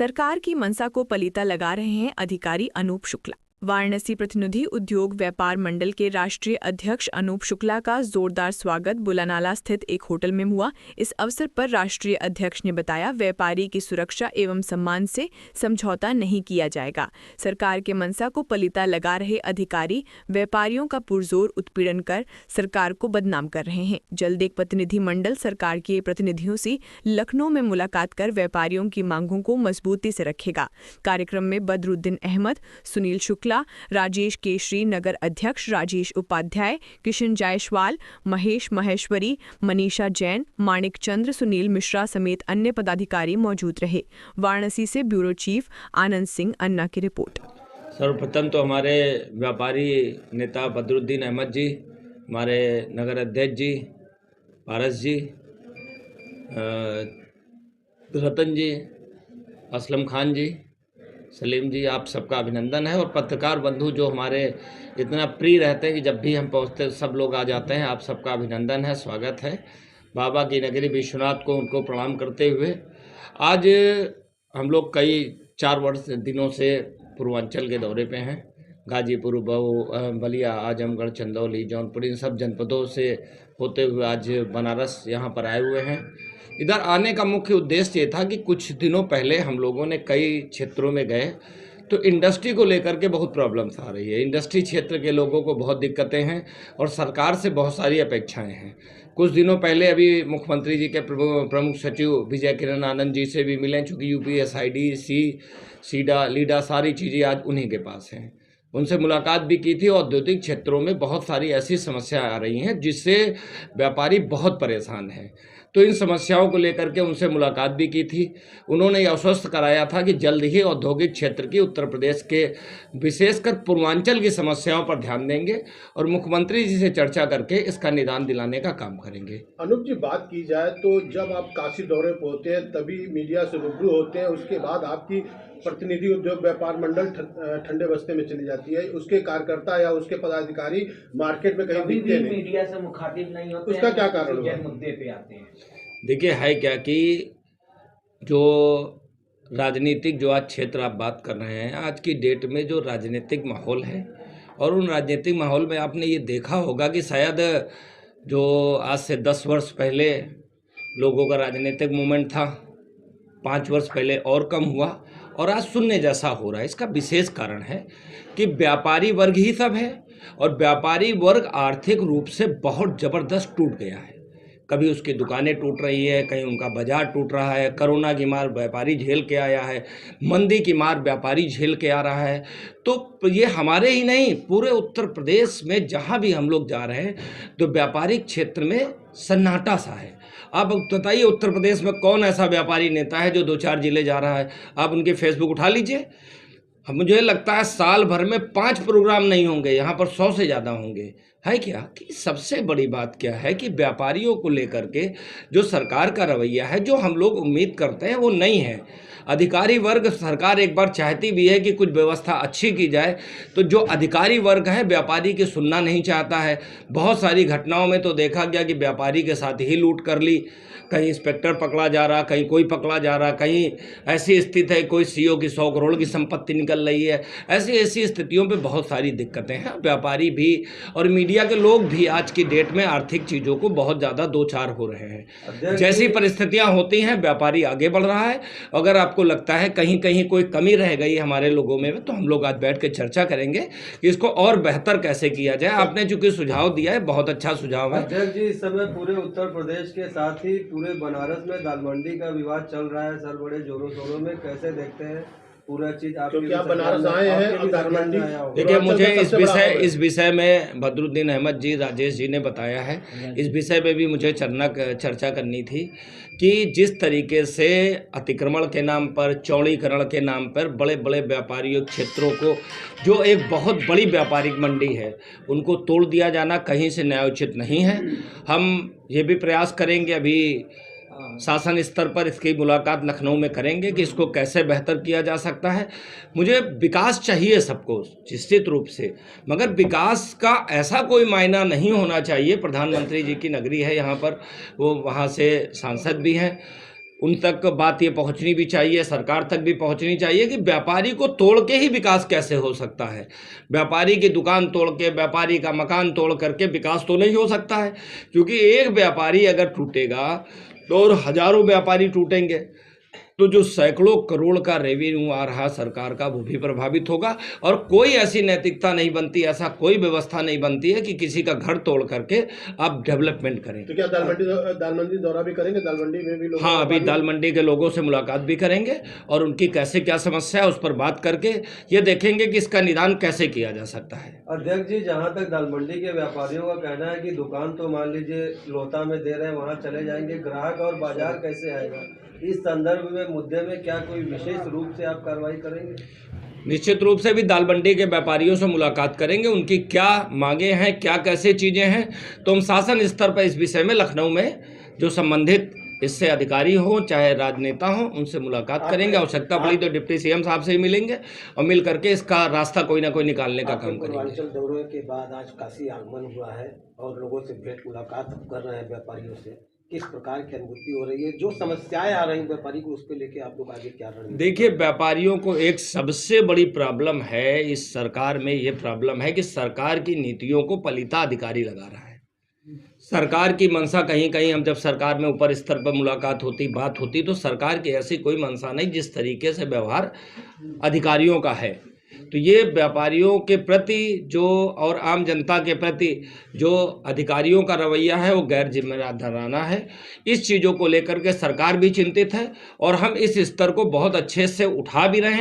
सरकार की मंशा को पलीता लगा रहे हैं अधिकारी अनूप शुक्ला। वाराणसी प्रतिनिधि उद्योग व्यापार मंडल के राष्ट्रीय अध्यक्ष अनूप शुक्ला का जोरदार स्वागत बुलानाला स्थित एक होटल में हुआ। इस अवसर पर राष्ट्रीय अध्यक्ष ने बताया, व्यापारी की सुरक्षा एवं सम्मान से समझौता नहीं किया जाएगा। सरकार के मंशा को पलीता लगा रहे अधिकारी व्यापारियों का पुरजोर उत्पीड़न कर सरकार को बदनाम कर रहे हैं। जल्द एक प्रतिनिधि मंडल सरकार के प्रतिनिधियों से लखनऊ में मुलाकात कर व्यापारियों की मांगों को मजबूती से रखेगा। कार्यक्रम में बदरुद्दीन अहमद, सुनील शुक्ला, राजेश केशरी, नगर अध्यक्ष राजेश उपाध्याय, किशन जायसवाल, महेश महेश्वरी, मनीषा जैन, माणिक चंद्र, सुनील मिश्रा समेत अन्य पदाधिकारी मौजूद रहे। वाराणसी से ब्यूरो चीफ आनंद सिंह अन्ना की रिपोर्ट। सर्वप्रथम तो हमारे व्यापारी नेता बदरुद्दीन अहमद जी, हमारे नगर अध्यक्ष जी, पारस जी, रतन जी, असलम खान जी, सलीम जी, आप सबका अभिनंदन है। और पत्रकार बंधु जो हमारे इतना प्रिय रहते हैं कि जब भी हम पहुंचते सब लोग आ जाते हैं, आप सबका अभिनंदन है, स्वागत है। बाबा की नगरी विश्वनाथ को उनको प्रणाम करते हुए आज हम लोग कई 4 दिनों से पूर्वांचल के दौरे पे हैं। गाजीपुर, बलिया, आजमगढ़, चंदौली, जौनपुर, इन सब जनपदों से होते हुए आज बनारस यहाँ पर आए हुए हैं। इधर आने का मुख्य उद्देश्य ये था कि कुछ दिनों पहले हम लोगों ने कई क्षेत्रों में गए तो इंडस्ट्री को लेकर के बहुत प्रॉब्लम्स आ रही है। इंडस्ट्री क्षेत्र के लोगों को बहुत दिक्कतें हैं और सरकार से बहुत सारी अपेक्षाएं हैं। कुछ दिनों पहले अभी मुख्यमंत्री जी के प्रमुख सचिव विजय किरण आनंद जी से भी मिले, चूँकि UPSID, सीडा, लीडा सारी चीज़ें आज उन्हीं के पास हैं। उनसे मुलाकात भी की थी। औद्योगिक क्षेत्रों में बहुत सारी ऐसी समस्याएं आ रही हैं जिससे व्यापारी बहुत परेशान हैं। तो इन समस्याओं को लेकर के उनसे मुलाकात भी की थी। उन्होंने आश्वस्त कराया था कि जल्द ही औद्योगिक क्षेत्र की उत्तर प्रदेश के विशेषकर पूर्वांचल की समस्याओं पर ध्यान देंगे और मुख्यमंत्री जी से चर्चा करके इसका निदान दिलाने का काम करेंगे। अनूप जी, बात की जाए तो जब आप काशी दौरे पर होते हैं तभी मीडिया से रूबरू होते हैं, उसके बाद आपकी प्रतिनिधि उद्योग व्यापार मंडल ठंडे बस्ते में चली जाती है, उसके कार्यकर्ता या उसके पदाधिकारी मार्केट में कहीं दिखते नहीं, मीडिया से मुखातिब नहीं होते, उसका क्या कारण है? मुद्दे पे आते हैं। देखिए, है क्या कि जो राजनीतिक जो आज क्षेत्र आप बात कर रहे हैं, आज की डेट में जो राजनीतिक माहौल है और उन राजनीतिक माहौल में आपने ये देखा होगा कि शायद जो आज से 10 वर्ष पहले लोगों का राजनीतिक मूवमेंट था, 5 वर्ष पहले और कम हुआ और आज शून्य जैसा हो रहा है। इसका विशेष कारण है कि व्यापारी वर्ग ही सब है और व्यापारी वर्ग आर्थिक रूप से बहुत ज़बरदस्त टूट गया है। कभी उसकी दुकानें टूट रही है, कहीं उनका बाजार टूट रहा है। कोरोना की मार व्यापारी झेल के आया है, मंदी की मार व्यापारी झेल के आ रहा है। तो ये हमारे ही नहीं, पूरे उत्तर प्रदेश में जहाँ भी हम लोग जा रहे हैं तो व्यापारिक क्षेत्र में सन्नाटा सा है। आप बताइए, उत्तर प्रदेश में कौन ऐसा व्यापारी नेता है जो 2-4 जिले जा रहा है? आप उनके फेसबुक उठा लीजिए, मुझे लगता है साल भर में 5 प्रोग्राम नहीं होंगे, यहाँ पर 100 से ज़्यादा होंगे। है क्या कि सबसे बड़ी बात क्या है कि व्यापारियों को लेकर के जो सरकार का रवैया है, जो हम लोग उम्मीद करते हैं वो नहीं है। अधिकारी वर्ग, सरकार एक बार चाहती भी है कि कुछ व्यवस्था अच्छी की जाए, तो जो अधिकारी वर्ग है व्यापारी की सुनना नहीं चाहता है। बहुत सारी घटनाओं में तो देखा गया कि व्यापारी के साथ ही लूट कर ली, कहीं इंस्पेक्टर पकड़ा जा रहा, कहीं कोई पकड़ा जा रहा, कहीं ऐसी स्थिति है कोई CEO की 100 करोड़ की संपत्ति निकल रही है। ऐसी स्थितियों पे बहुत सारी दिक्कतें हैं। व्यापारी भी और मीडिया के लोग भी आज की डेट में आर्थिक चीज़ों को बहुत ज़्यादा दो-चार हो रहे हैं। जैसी परिस्थितियाँ होती हैं व्यापारी आगे बढ़ रहा है। अगर आपको लगता है कहीं कहीं कोई कमी रह गई हमारे लोगों में, तो हम लोग आज बैठ के चर्चा करेंगे कि इसको और बेहतर कैसे किया जाए। आपने चूँकि सुझाव दिया है, बहुत अच्छा सुझाव है। अध्यक्ष जी, इस समय पूरे उत्तर प्रदेश के साथ ही पूरे बनारस में दाल मंडी का विवाद चल रहा है सर, बड़े जोरों शोरों में। कैसे देखते हैं पूरा चीज? आप बनारस आए हैं और दाल मंडी, देखिए, मुझे इस विषय में बदरुद्दीन अहमद जी, राजेश जी ने बताया है। इस विषय पे भी मुझे चर्चा करनी थी कि जिस तरीके से अतिक्रमण के नाम पर, चौड़ीकरण के नाम पर बड़े बड़े व्यापारियों क्षेत्रों को, जो एक बहुत बड़ी व्यापारिक मंडी है, उनको तोड़ दिया जाना कहीं से न्यायोचित नहीं है। हम ये भी प्रयास करेंगे, अभी शासन स्तर पर इसकी मुलाकात लखनऊ में करेंगे कि इसको कैसे बेहतर किया जा सकता है। मुझे विकास चाहिए सबको निश्चित रूप से, मगर विकास का ऐसा कोई मायना नहीं होना चाहिए। प्रधानमंत्री जी की नगरी है यहाँ पर, वो वहाँ से सांसद भी हैं, उन तक बात ये पहुंचनी भी चाहिए, सरकार तक भी पहुंचनी चाहिए कि व्यापारी को तोड़ के ही विकास कैसे हो सकता है। व्यापारी की दुकान तोड़ के, व्यापारी का मकान तोड़ करके विकास तो नहीं हो सकता है, क्योंकि एक व्यापारी अगर टूटेगा तो और हजारों व्यापारी टूटेंगे तो जो सैकड़ों करोड़ का रेवेन्यू आ रहा सरकार का वो भी प्रभावित होगा। और कोई ऐसी नैतिकता नहीं बनती, ऐसा कोई व्यवस्था नहीं बनती है कि किसी का घर तोड़ करके आप डेवलपमेंट करें। तो क्या दाल मंडी दौरा भी करेंगे? दाल मंडी में भी लोग, हाँ, अभी दाल मंडी के लोगों से मुलाकात भी करेंगे और उनकी कैसे क्या समस्या है उस पर बात करके ये देखेंगे कि इसका निदान कैसे किया जा सकता है। अध्यक्ष जी, जहाँ तक दाल मंडी के व्यापारियों का कहना है कि दुकान तो मान लीजिए लोता में दे रहे हैं, वहाँ चले जाएंगे, ग्राहक और बाजार कैसे आएगा? इस संदर्भ में मुद्दे में क्या कोई विशेष रूप से आप कार्रवाई करेंगे? निश्चित रूप से भी दाल मंडी के व्यापारियों से मुलाकात करेंगे, उनकी क्या मांगे हैं, क्या कैसे चीज़ें हैं, तो हम शासन स्तर पर इस विषय में लखनऊ में जो संबंधित इससे अधिकारी हो चाहे राजनेता हो उनसे मुलाकात करेंगे। आवश्यकता पड़ी तो डिप्टी सीएम साहब से ही मिलेंगे और मिल करके इसका रास्ता कोई ना कोई निकालने का काम करेंगे। पूर्वांचल दौरे के बाद आज काशी आगमन हुआ है और लोगों से भेंट मुलाकात कर रहे हैं व्यापारियों से, किस प्रकार की अनुभूति हो रही है? जो समस्याएं आ रही हैं व्यापारी को, उसको लेके आप लोग आगे क्या रणनीति? देखिए, व्यापारियों को एक सबसे बड़ी प्रॉब्लम है इस सरकार में, ये प्रॉब्लम है कि सरकार की नीतियों को पलीता अधिकारी लगा रहा है। सरकार की मंशा कहीं कहीं, हम जब सरकार में ऊपर स्तर पर मुलाकात होती, बात होती, तो सरकार की ऐसी कोई मंशा नहीं जिस तरीके से व्यवहार अधिकारियों का है। तो ये व्यापारियों के प्रति जो और आम जनता के प्रति जो अधिकारियों का रवैया है वो गैर जिम्मेदाराना है। इस चीज़ों को लेकर के सरकार भी चिंतित है और हम इस स्तर को बहुत अच्छे से उठा भी रहे हैं।